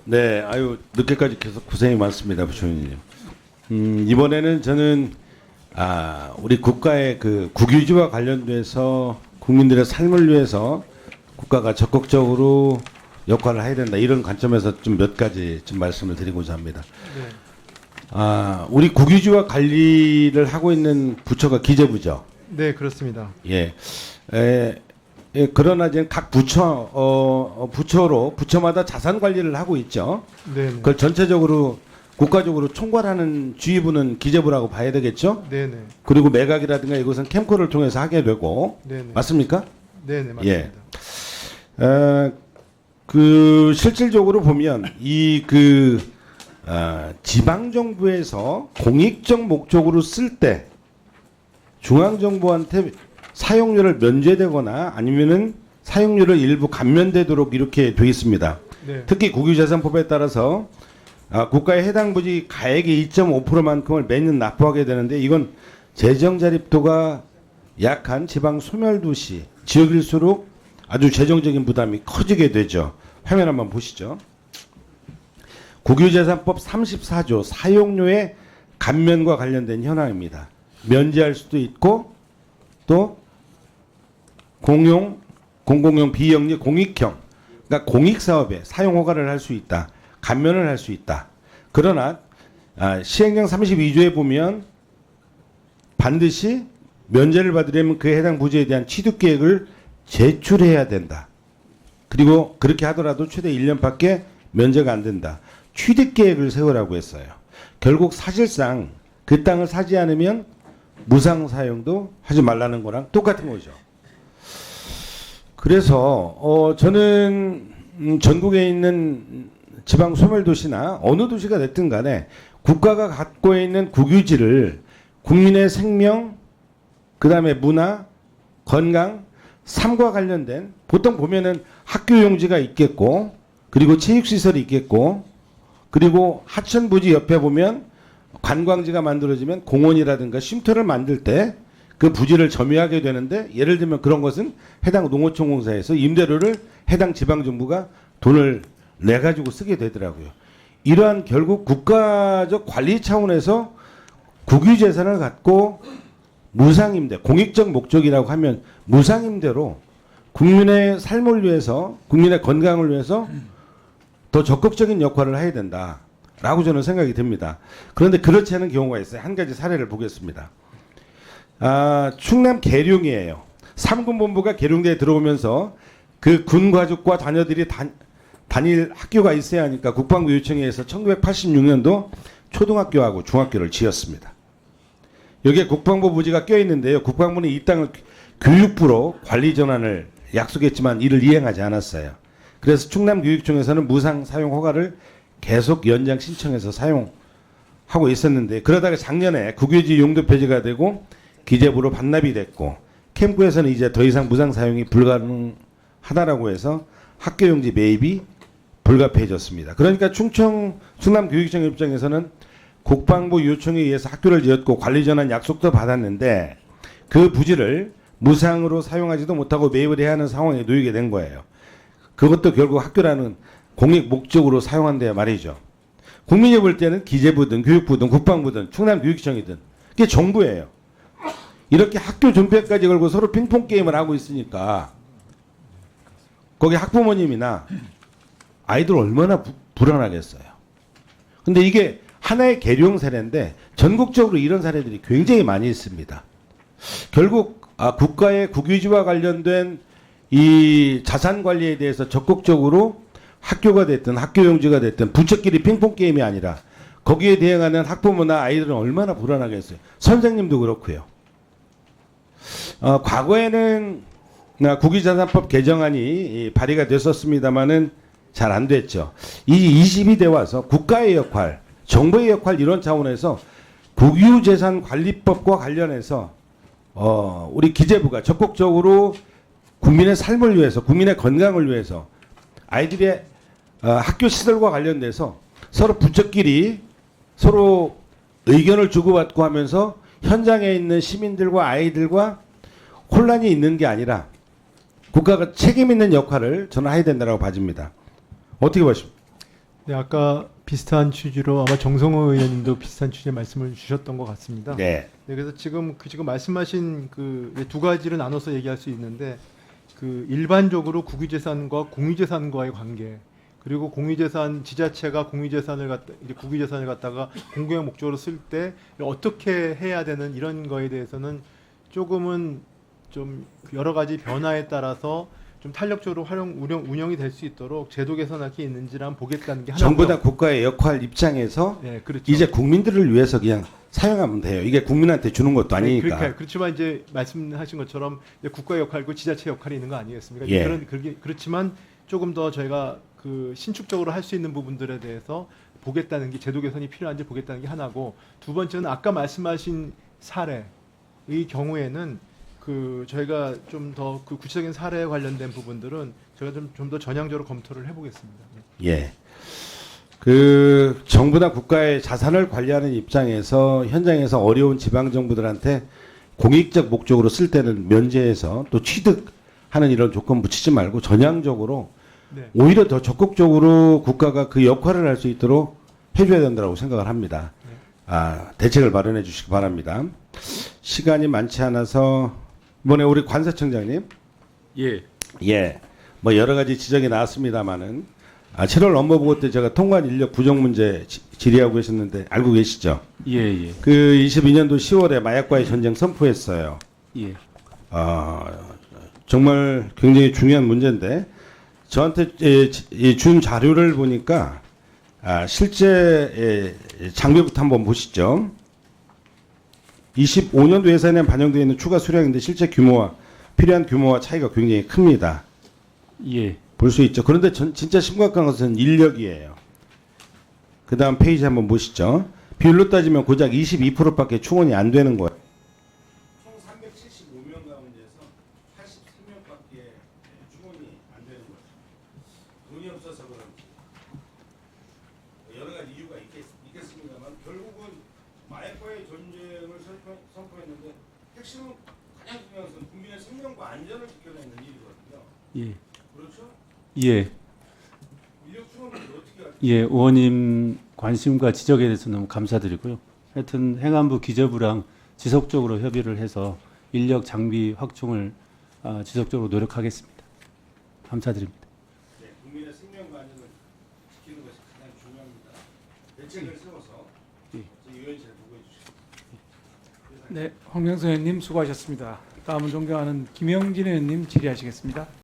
네, 아유 늦게까지 계속 고생이 많습니다, 부총리님. 이번에는 저는 우리 국가의 그 국유지와 관련돼서 국민들의 삶을 위해서 국가가 적극적으로 역할을 해야 된다 이런 관점에서 좀 몇 가지 좀 말씀을 드리고자 합니다. 네. 우리 국유지와 관리를 하고 있는 부처가 기재부죠. 네, 그렇습니다. 예. 그러나 이제 각 부처로 부처마다 자산 관리를 하고 있죠. 네, 그걸 전체적으로 국가적으로 총괄하는 주의부는 기재부라고 봐야 되겠죠. 네, 네. 그리고 매각이라든가 이것은 캠코를 통해서 하게 되고 네, 네. 맞습니까? 네, 네, 맞습니다. 그 실질적으로 보면 지방 정부에서 공익적 목적으로 쓸 때 중앙 정부한테 사용료를 면제되거나 아니면은 사용료를 일부 감면되도록 이렇게 되어 있습니다. 네. 특히 국유재산법에 따라서 국가의 해당 부지 가액의 2.5%만큼을 매년 납부하게 되는데 이건 재정 자립도가 약한 지방 소멸도시 지역일수록 아주 재정적인 부담이 커지게 되죠. 화면 한번 보시죠. 국유재산법 34조 사용료의 감면과 관련된 현황입니다. 면제할 수도 있고 또 공공용 비영리 공익형 그러니까 공익사업에 사용 허가를 할 수 있다. 감면을 할 수 있다. 그러나 시행령 32조에 보면 반드시 면제를 받으려면 그에 해당 부지에 대한 취득계획을 제출해야 된다. 그리고 그렇게 하더라도 최대 1년밖에 면제가 안 된다. 취득계획을 세우라고 했어요. 결국 사실상 그 땅을 사지 않으면 무상 사용도 하지 말라는 거랑 똑같은 거죠. 그래서 저는 전국에 있는 지방 소멸도시나 어느 도시가 됐든 간에 국가가 갖고 있는 국유지를 국민의 생명, 그 다음에 문화, 건강, 삶과 관련된 보통 보면은 학교 용지가 있겠고 그리고 체육시설이 있겠고 그리고 하천부지 옆에 보면 관광지가 만들어지면 공원이라든가 쉼터를 만들 때 그 부지를 점유하게 되는데 예를 들면 그런 것은 해당 농어촌공사에서 임대료를 해당 지방정부가 돈을 내가지고 쓰게 되더라고요. 이러한 결국 국가적 관리 차원에서 국유재산을 갖고 무상임대, 공익적 목적이라고 하면 무상임대로 국민의 삶을 위해서 국민의 건강을 위해서 더 적극적인 역할을 해야 된다라고 저는 생각이 듭니다. 그런데 그렇지 않은 경우가 있어요. 한 가지 사례를 보겠습니다. 충남 계룡이에요. 3군 본부가 계룡대에 들어오면서 그 군 가족과 자녀들이 다닐 학교가 있어야 하니까 국방부 요청에서 1986년도 초등학교하고 중학교를 지었습니다. 여기에 국방부 부지가 껴있는데요. 국방부는 이 땅을 교육부로 관리 전환을 약속했지만 이를 이행하지 않았어요. 그래서 충남교육청에서는 무상 사용 허가를 계속 연장 신청해서 사용하고 있었는데 그러다가 작년에 국유지 용도 폐지가 되고 기재부로 반납이 됐고 캠프에서는 이제 더 이상 무상 사용이 불가능하다라고 해서 학교용지 매입이 불가피해졌습니다. 그러니까 충남교육청 입장에서는 국방부 요청에 의해서 학교를 지었고 관리전환 약속도 받았는데 그 부지를 무상으로 사용하지도 못하고 매입을 해야 하는 상황에 놓이게 된 거예요. 그것도 결국 학교라는 공익 목적으로 사용한다 말이죠. 국민이 볼 때는 기재부든 교육부든 국방부든 충남교육청이든 그게 정부예요. 이렇게 학교 존폐까지 걸고 서로 핑퐁 게임을 하고 있으니까 거기 학부모님이나 아이들 얼마나 불안하겠어요. 근데 이게 하나의 계룡 사례인데 전국적으로 이런 사례들이 굉장히 많이 있습니다. 결국 국가의 국유지와 관련된 이 자산 관리에 대해서 적극적으로 학교가 됐든 학교용지가 됐든 부처끼리 핑퐁 게임이 아니라 거기에 대응하는 학부모나 아이들은 얼마나 불안하겠어요. 선생님도 그렇고요. 과거에는 국유재산법 개정안이 발의가 됐었습니다마는 잘 안 됐죠. 이 22대 와서 국가의 역할, 정부의 역할 이런 차원에서 국유재산관리법과 관련해서 우리 기재부가 적극적으로 국민의 삶을 위해서, 국민의 건강을 위해서 아이들의 학교 시설과 관련돼서 서로 부처끼리 서로 의견을 주고받고 하면서 현장에 있는 시민들과 아이들과 혼란이 있는 게 아니라 국가가 책임 있는 역할을 저는 해야 된다고 봐집니다. 어떻게 보십니까? 네, 아까 비슷한 취지로 아마 정성호 의원님도 비슷한 취지의 말씀을 주셨던 것 같습니다. 네. 네, 그래서 지금 말씀하신 그 두 가지를 나눠서 얘기할 수 있는데 그 일반적으로 국유재산과 공유재산과의 관계 그리고 공유재산 지자체가 국유재산을 갖다가 공공의 목적으로 쓸 때 어떻게 해야 되는 이런 거에 대해서는 조금은 좀 여러 가지 변화에 따라서 좀 탄력적으로 운영이 될 수 있도록 제도 개선할 게 있는지를 한번 보겠다는 게 하나고요. 정부나 국가의 역할 입장에서 네, 그렇죠. 이제 국민들을 위해서 그냥 사용하면 돼요. 이게 국민한테 주는 것도 아니니까. 네, 그렇지만 이제 말씀하신 것처럼 이제 국가 역할과 지자체 역할이 있는 거 아니겠습니까? 예. 그렇지만 조금 더 저희가 그 신축적으로 할 수 있는 부분들에 대해서 보겠다는 게 제도 개선이 필요한지 보겠다는 게 하나고 두 번째는 아까 말씀하신 사례의 경우에는 그 저희가 좀 더 그 구체적인 사례에 관련된 부분들은 저희가 좀 더 전향적으로 검토를 해보겠습니다. 예. 그 정부나 국가의 자산을 관리하는 입장에서 현장에서 어려운 지방 정부들한테 공익적 목적으로 쓸 때는 면제해서 또 취득하는 이런 조건 붙이지 말고 전향적으로 네. 오히려 더 적극적으로 국가가 그 역할을 할 수 있도록 해줘야 된다고 생각을 합니다. 대책을 마련해 주시기 바랍니다. 시간이 많지 않아서 이번에 우리 관세청장님, 예. 뭐 여러 가지 지적이 나왔습니다만은 7월 업무보고 때 제가 통관 인력 부족 문제 질의하고 계셨는데 알고 계시죠? 예. 그 22년도 10월에 마약과의 전쟁 선포했어요. 예. 정말 굉장히 중요한 문제인데 저한테 준 자료를 보니까 실제 장비부터 한번 보시죠. 25년도 예산에 반영되어 있는 추가 수량인데 실제 규모와 필요한 규모와 차이가 굉장히 큽니다. 예. 볼 수 있죠. 그런데 진짜 심각한 것은 인력이에요. 그 다음 페이지 한번 보시죠. 비율로 따지면 고작 22%밖에 충원이 안 되는 거예요. 총 375명 가운데서 83명밖에 충원이 안 되는 거죠. 돈이 없어서 그런지 여러 가지 이유가 있겠습니다만 결국은 마약과의 전쟁을 선포했는데 핵심은 가장 중요한 것은 국민의 생명과 안전을 지켜내는 일이거든요. 예. 그렇죠? 예. 인력 충원을 어떻게 할까요? 예. 의원님 관심과 지적에 대해서 너무 감사드리고요. 하여튼 행안부 기재부랑 지속적으로 협의를 해서 인력 장비 확충을 지속적으로 노력하겠습니다. 감사드립니다. 네, 국민의 생명과 안전을 지키는 것이 가장 중요합니다. 대책을 세워서 의원실에 보고해 주시기 바랍니다. 네, 황명수 의원님 수고하셨습니다. 다음은 존경하는 김영진 의원님 질의하시겠습니다.